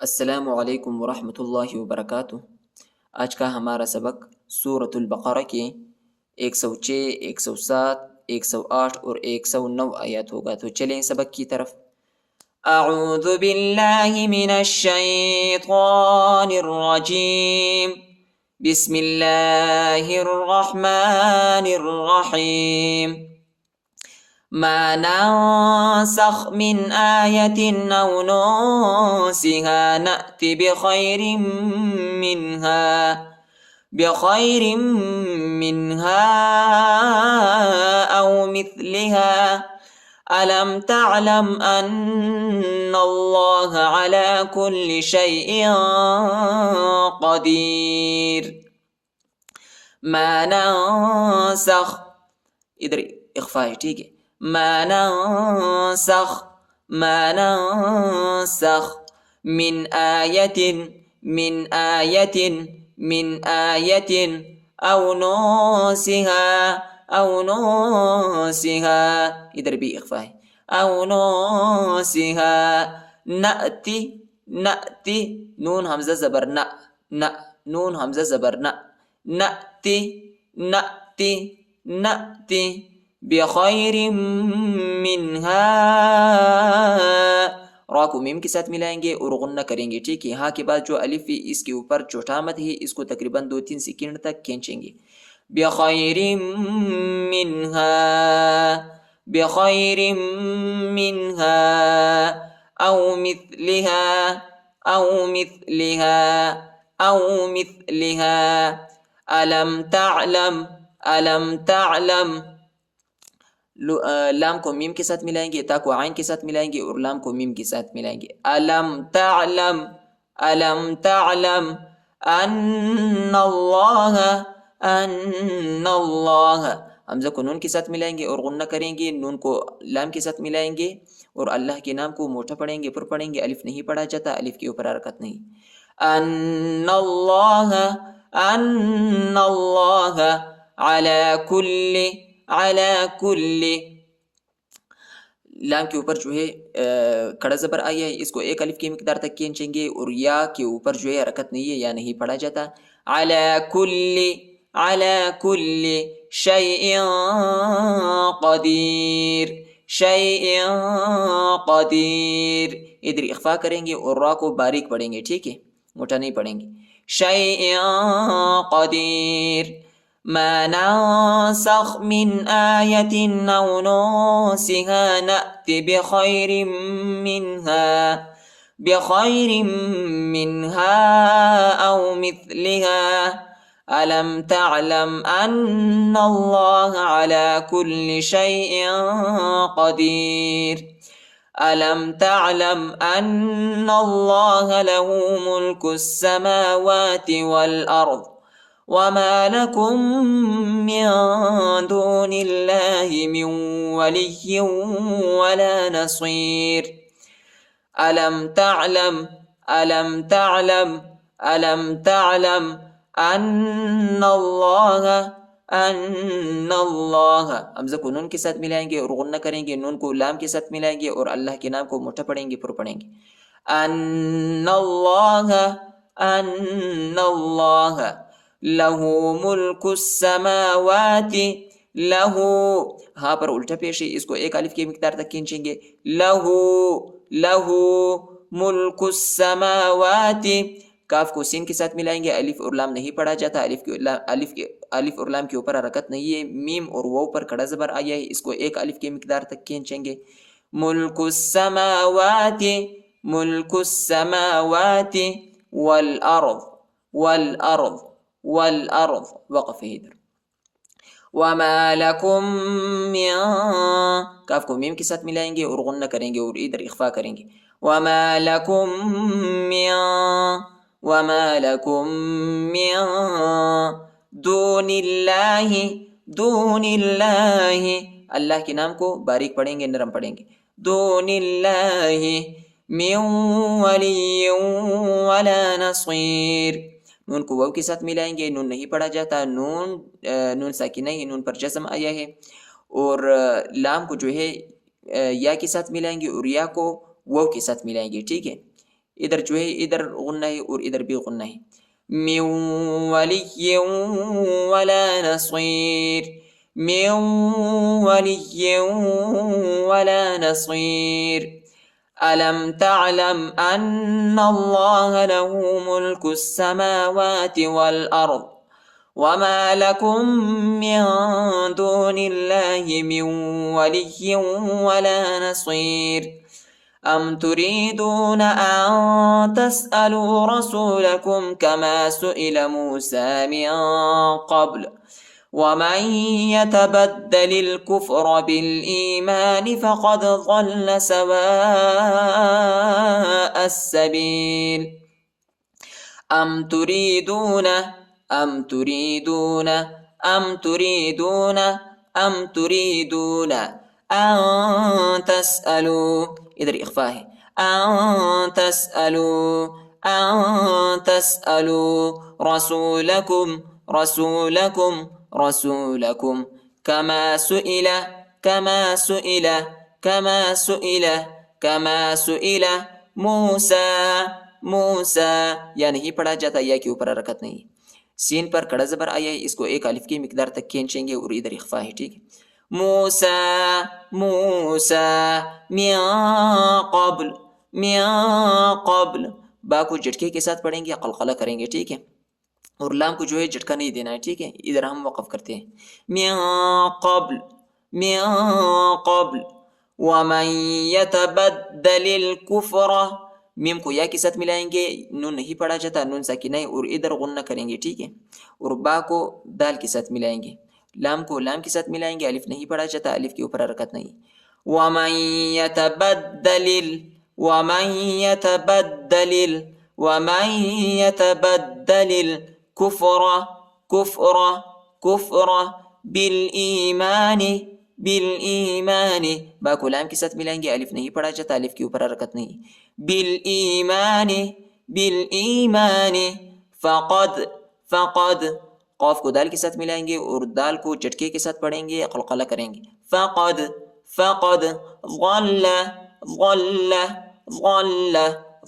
السلام علیکم ورحمۃ اللہ وبرکاتہ۔ آج کا ہمارا سبق سورۃ البقرہ کے 106، 107، 108 اور 109 آیات ہوگا۔ تو چلیں سبق کی طرف۔ اعوذ باللہ من الشیطان الرجیم، بسم اللہ الرحمن الرحیم۔ ما ننسخ من آية أو ننسها نأت بخير منها أو مثلها ألم تعلم أن الله على كل شيء قدير۔ ما ننسخ، ادھر اخفاء ہے، ٹھیک ہے۔ ما ننسخ من آیت او ننسها، ادھر بھی اخفاء ہے، او ننسها نأتی، نون حمزہ زبر نہ، نون حمزہ زبر نہ، نأتی بخیر منها، را کو میم کے ساتھ ملائیں گے اور غنہ کریں گے، ٹھیک ہے۔ ہاں کے بعد جو الف ہے اس کے اوپر چوٹا مد ہے، اس کو تقریباً 2-3 سیکنڈ تک کھینچیں گے۔ بخیر منها او مثلها الم تعلم، لام کو میم کے ساتھ ملائیں گے، تا کو عین کے ساتھ ملائیں گے اور لام کو میم کے ساتھ ملائیں گے۔ الم تعلم ان اللہ، حمزہ کو نون کے ساتھ ملائیں گے اور غنہ کریں گے، نون کو لام کے ساتھ ملائیں گے اور اللہ کے نام کو موٹا پڑھیں گے، پر پڑھیں گے، الف نہیں پڑھا جاتا، الف کے اوپر حرکت نہیں۔ ان اللہ علی کل، لام کے اوپر جو ہے کھڑا زبر آیا ہے، اس کو ایک الف کی مقدار تک کھینچیں گے اور یا کے اوپر جو ہے حرکت نہیں ہے، یا نہیں پڑھا جاتا۔ علی کل شیء قدیر، ادھر اخفاء کریں گے اور را کو باریک پڑھیں گے، ٹھیک ہے، موٹا نہیں پڑھیں گے۔ شیء قدیر، ما ننسخ من آية أو ننسها نأت بخير منها أو مثلها ألم تعلم أن الله على كل شيء قدير، ألم تعلم أن الله له ملك السماوات والأرض وما لكم من دون الله من ولي ولا نصير، ألم تعلم أن الله، حمزہ کو نون کے ساتھ ملائیں گے اور غنہ کریں گے، نون کو لام کے ساتھ ملائیں گے اور اللہ کے نام کو موٹا پڑھیں گے، پر پڑھیں گے۔ ان اللہ لہو ملک السماوات، لہو، ہاں پر الٹا پیش ہے، اس کو ایک الف کی مقدار تک کھینچیں گے۔ لہو ملک السماوات، کاف کو سین کے ساتھ ملائیں گے، الف اور لام نہیں پڑھا جاتا، الف اور لام کے اوپر حرکت نہیں ہے، میم اور واو پر کھڑا زبر آیا ہے، اس کو ایک الف کی مقدار تک کھینچیں گے۔ ملک السماوات والارض، وقف ہے ادھر۔ وما لکم من، کاف کو میم کے ساتھ ملائیں گے اور غنہ کریں گے اور ادھر اخفاء کریں گے۔ وما لکم من دون اللہ، اللہ کے نام کو باریک پڑھیں گے، نرم پڑھیں گے۔ دون اللہ من ولی ولا نصیر، نون کو واو کے ساتھ ملائیں گے، نون نہیں پڑھا جاتا، نون ساکنہ ہے، نون پر جزم آیا ہے، اور لام کو جو ہے یا کے ساتھ ملائیں گے اور یا کو واو کے ساتھ ملائیں گے، ٹھیک ہے۔ ادھر جو ہے ادھر غنہ ہے اور ادھر بھی غنہ ہے. من ولی ولا نصیر، من ولی ولا نصیر. ألم تعلم أن الله له ملك السماوات والأرض وما لكم من دون الله من ولي ولا نصير. أم تريدون أن تسألوا رسولكم كما سئل موسى من قبل ومن يتبدل الكفر بالإيمان فقد ضل سواء السبيل. أم تريدون أم تريدون أم تريدون أم تريدون أن تسألوا، ادھر اخفاء ہے، أن تسألوا رسولكم رسولكم كما سئل موسى. یا نہیں پڑھا جاتا، یا کے اوپر حرکت نہیں. سین پر کڑا زبر آیا ہے، اس کو ایک الف کی مقدار تک کھینچیں گے اور ادھر اخفاء ہے. ٹھیک ہے. موسى من قبل با کو جھٹکے کے ساتھ پڑھیں گے، قلقلہ کریں گے. ٹھیک ہے. اور لام کو جو ہے جھٹکا نہیں دینا ہے. ٹھیک ہے. ادھر ہم وقف کرتے ہیں. من قبل ومن يتبدل الكفر، میم کو یا کے ساتھ ملائیں گے، نون نہیں پڑھا جاتا، نون ساکینہ ہے اور ادھر غنہ کریں گے. ٹھیک ہے. اور با کو دال کے ساتھ ملائیں گے، لام کو لام کے ساتھ ملائیں گے، الف نہیں پڑھا جاتا، الف کے اوپر حرکت نہیں. ومن يتبدل الكفر بالایمان، با کو لام کے ساتھ ملائیں گے، الف نہیں پڑھا جاتا، الف کے اوپر حرکت نہیں. بالایمان فقد قاف کو دال کے ساتھ ملائیں گے اور دال کو جھٹکے کے ساتھ پڑھیں گے، قلقلہ کریں گے. فقد ضل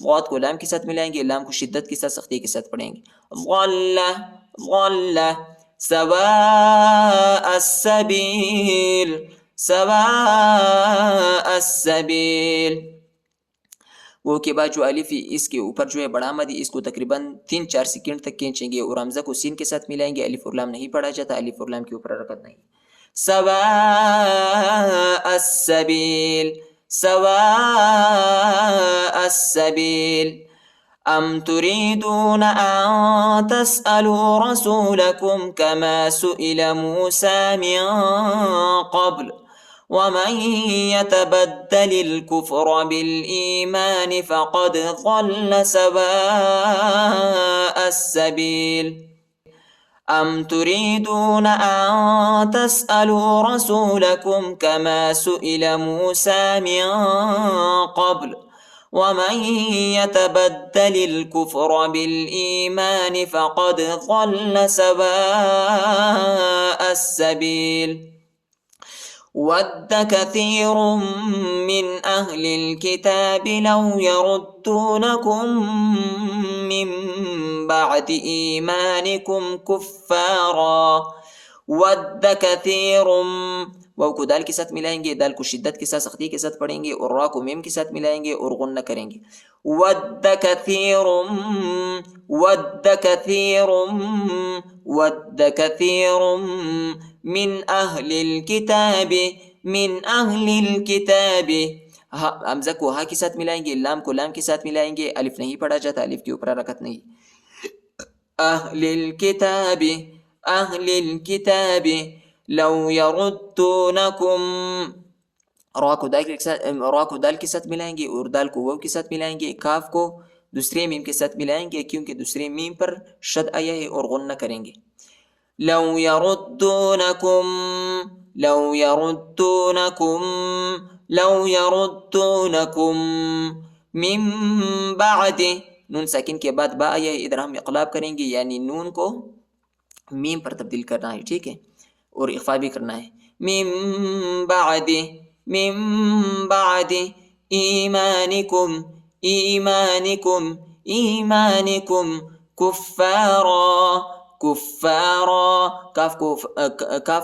ضاد کو لام کے ساتھ ملائیں گے، لام کو شدت کے ساتھ سختی کے ساتھ پڑھیں گے. ضل سواء السبیل. وہ کے بعد جو الف اس کے اوپر جو ہے بڑا مد، اس کو تقریباً 3-4 سیکنڈ تک کھینچیں گے اور حمزہ کو سین کے ساتھ ملائیں گے. الف اور لام نہیں پڑھا جاتا، الف اور لام کے اوپر حرکت نہیں. سواء السبیل. أم تريدون أن تسألوا رسولكم كما سئل موسى من قبل ومن يتبدل الكفر بالإيمان فقد ضل سواء السبيل. أم تريدون أن تسألوا رسولكم كما سئل موسى من قبل ومن يتبدل الكفر بالإيمان فقد ضل سواء السبيل. ود كثير من أهل الكتاب لو يردونكم من بعد إيمانكم كفارا. ود كثير، واو کو دال کے ساتھ ملائیں گے، دال کو شدت کے ساتھ سختی کے ساتھ پڑھیں گے اور را کو میم کے ساتھ ملائیں گے اور غنہ کریں گے. ود كثير من أهل الكتاب. حمزہ کو ہا کے ساتھ ملائیں گے، لام کو لام کے ساتھ ملائیں گے، الف نہیں پڑھا جاتا، الف کے اوپر حرکت نہیں. أهل الكتاب لو يردونكم، را کو دال کے ساتھ ملائیں گے اور دال کو واو کے ساتھ ملائیں گے، کاف کو دوسرے میم کے ساتھ ملائیں گے کیونکہ دوسرے میم پر شد آیا ہے اور غنہ کریں گے. لو يردونكم من بعد، نون ساکن کے بعد با آیا ہے، ادھر ہم اقلاب کریں گے، یعنی نون کو میم پر تبدیل کرنا ہے. ٹھیک ہے. اور اخفا بھی کرنا ہے. من بعد ایمانکم، ایمانکم ایمانکم کفارا کفارا، کاف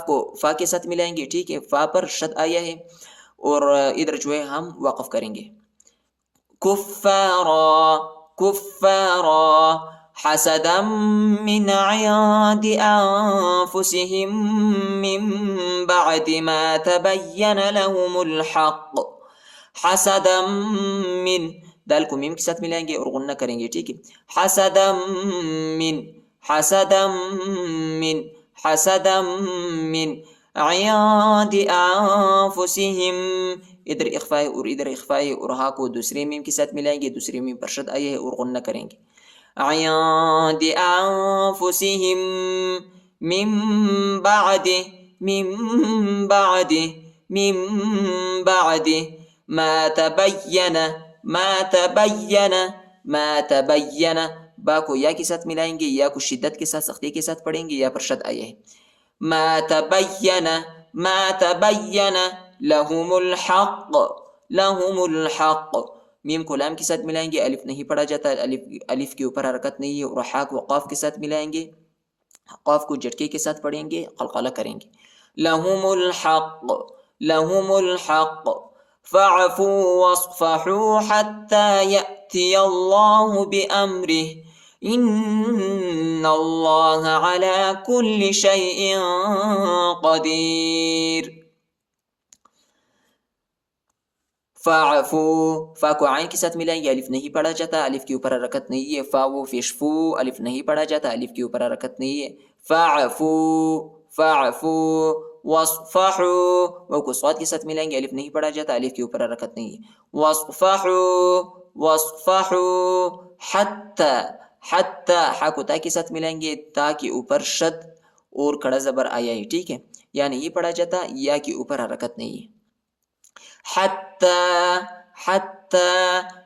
کو فا کے ساتھ ملائیں گے، ٹھیک ہے، فا پر شد آیا ہے اور ادھر جو ہے ہم وقف کریں گے. کفارا کفارا حسدا من عند انفسهم من بعد ما تبين لهم الحق. حسدا من، دال کو میم کے ساتھ ملائیں گے اور غنہ کریں گے، ٹھیک ہے. حسدا من حسدا من حسدا من عند انفسهم، ادھر اخفا ہے اور ادھر اخفا ہے اور ہا کو دوسرے میم کے ساتھ ملائیں گے، دوسرے میم پر شد آئے ہے اور غنہ کریں گے. عند انفسهم من بعد من بعد ما تبین ما تبین، با کو یا کے ساتھ ملائیں گے، یا کو شدت کے ساتھ سختی کے ساتھ پڑھیں گے، یا پر شد آئے ہے. ما تبین لهم الحق، میم کو لام کے ساتھ ملائیں گے، الف نہیں پڑھا جاتا، الف کے اوپر حرکت نہیں ہے، اور حا کو قاف کے ساتھ ملائیں گے، قاف کو جھٹکے کے ساتھ پڑھیں گے، قلقلہ کریں گے. لهم الحق فاعفوا واصفحوا حتى يأتي الله بأمره إن الله على كل شيء قدير. فاعفو، فا کو عین کے ساتھ ملائیں گے، الف نہیں پڑھا جاتا، الف کے اوپر حرکت نہیں ہے. فاو فشفو، الف نہیں پڑھا جاتا، الف کے اوپر حرکت نہیں ہے. فاعفو واصفحو، وہ کو صاد کے ساتھ ملائیں گے، الف نہیں پڑھا جاتا، الف کے اوپر حرکت نہیں ہے. واصفحو حتی، حا کو تا کے ساتھ ملائیں گے، تا کے اوپر شد اور کڑا زبر آیا ہے، ٹھیک ہے، یا نہیں پڑھا جاتا، یا کے اوپر حرکت نہیں ہے. حتی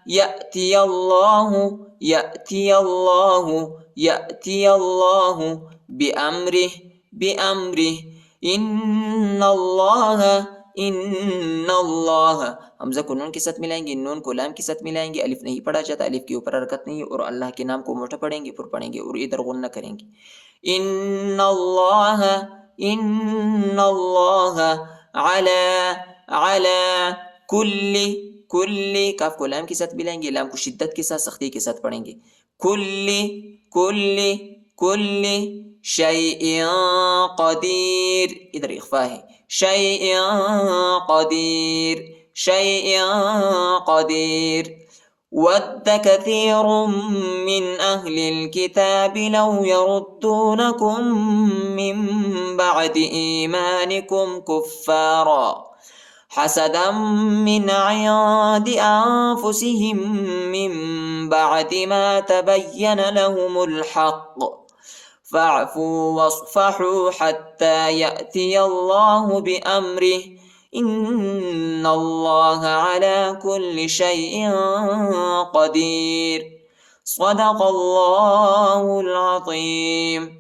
یأتی اللہ بأمرہ ان اللہ، حمزہ کو نون کے ساتھ ملائیں گے، نون کو لام کے ساتھ ملائیں گے، الف نہیں پڑھا جاتا، الف کے اوپر حرکت نہیں ہے، اور اللہ کے نام کو موٹا پڑھیں گے، پر پڑھیں گے اور ادھر غنہ کریں گے. ان اللہ علی کل، کاف کو لام کے ساتھ ملائیں گے، لام کو شدت کے ساتھ سختی کے ساتھ پڑھیں گے. کل شیء قدیر، ادھر اخفا ہے، شیء قدیر. ود كثير من أهل الكتاب لو يردونكم من بعد إيمانكم كفارا حسدا من عند أنفسهم من بعد ما تبين لهم الحق فاعفوا واصفحوا حتى يأتي الله بأمره إن الله على كل شيء قدير. صدق الله العظيم.